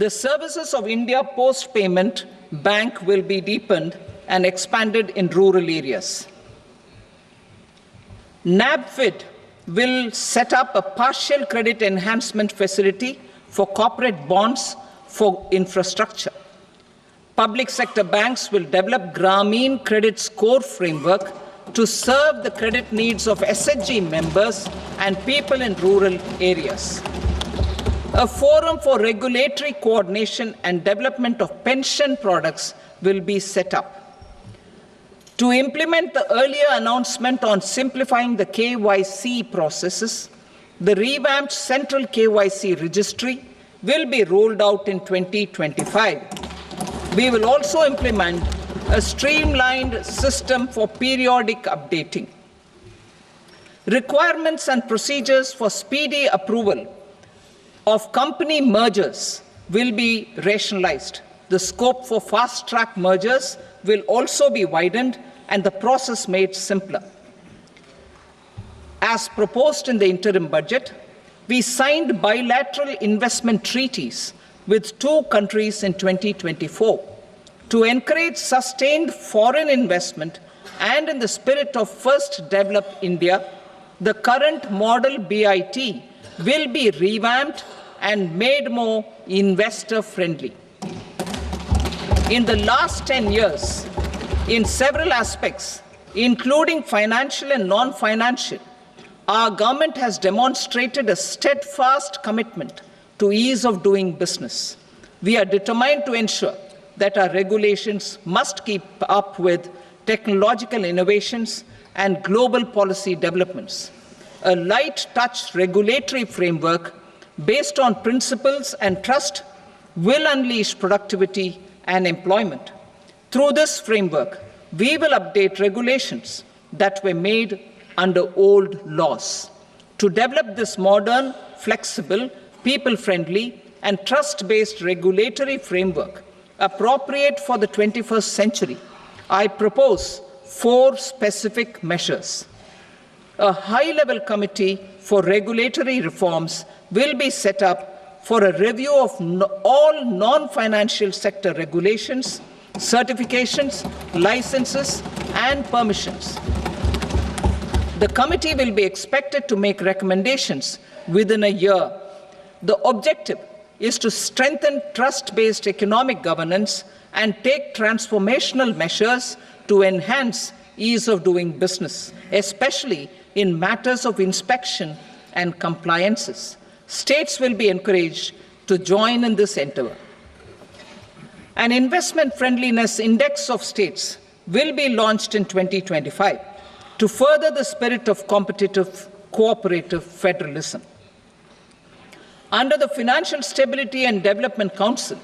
The services of India Post Payment Bank will be deepened and expanded in rural areas. NABFID will set up a partial credit enhancement facility for corporate bonds for infrastructure. Public sector banks will develop Grameen Credit Score framework to serve the credit needs of SHG members and people in rural areas. A forum for regulatory coordination and development of pension products will be set up. To implement the earlier announcement on simplifying the KYC processes, the revamped Central KYC Registry will be rolled out in 2025. We will also implement a streamlined system for periodic updating. Requirements and procedures for speedy approval of company mergers will be rationalized. The scope for fast-track mergers will also be widened and the process made simpler. As proposed in the interim budget, we signed bilateral investment treaties with 2 countries in 2024 to encourage sustained foreign investment, and in the spirit of First Develop India, the current model BIT will be revamped and made more investor-friendly. In the last 10 years, in several aspects, including financial and non-financial, our government has demonstrated a steadfast commitment to ease of doing business. We are determined to ensure that our regulations must keep up with technological innovations and global policy developments. A light-touch regulatory framework based on principles and trust will unleash productivity and employment. Through this framework, we will update regulations that were made under old laws. To develop this modern, flexible, people-friendly, and trust-based regulatory framework appropriate for the 21st century, I propose 4 specific measures. A high-level committee for regulatory reforms will be set up for a review of all non-financial sector regulations, certifications, licenses, and permissions. The committee will be expected to make recommendations within a year. The objective is to strengthen trust-based economic governance and take transformational measures to enhance ease of doing business, especially in matters of inspection and compliances. States will be encouraged to join in this endeavor. An investment friendliness index of states will be launched in 2025 to further the spirit of competitive, cooperative federalism. Under the Financial Stability and Development Council,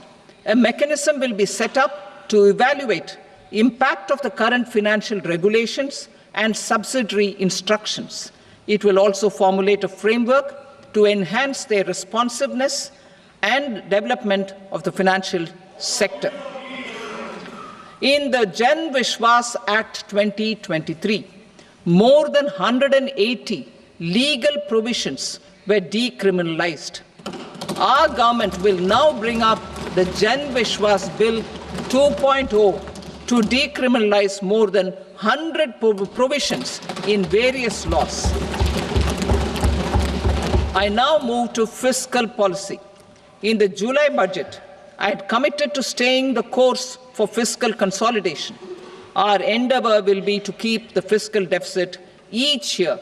a mechanism will be set up to evaluate impact of the current financial regulations and subsidiary instructions. It will also formulate a framework to enhance their responsiveness and development of the financial sector. In the Jan Vishwas Act 2023, more than 180 legal provisions were decriminalized. Our government will now bring up the Jan Vishwas Bill 2.0 to decriminalize more than 100 provisions in various laws. I now move to fiscal policy. In the July budget, I had committed to staying the course for fiscal consolidation. Our endeavor will be to keep the fiscal deficit each year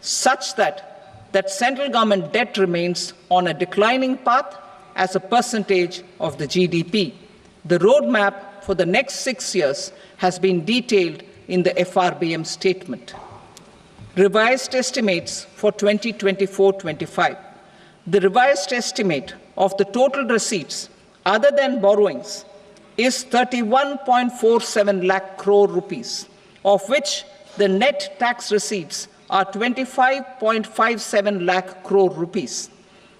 such that central government debt remains on a declining path as a percentage of the GDP. The roadmap for the next 6 years has been detailed in the FRBM statement. Revised estimates for 2024-25. The revised estimate of the total receipts other than borrowings is 31.47 lakh crore rupees, of which the net tax receipts are 25.57 lakh crore rupees.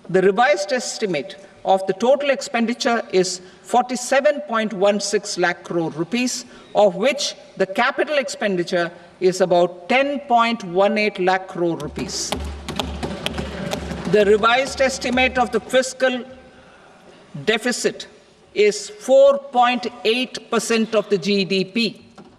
The revised estimate of the total expenditure is 47.16 lakh crore rupees, of which the capital expenditure is about 10.18 lakh crore rupees. The revised estimate of the fiscal deficit is 4.8% of the GDP.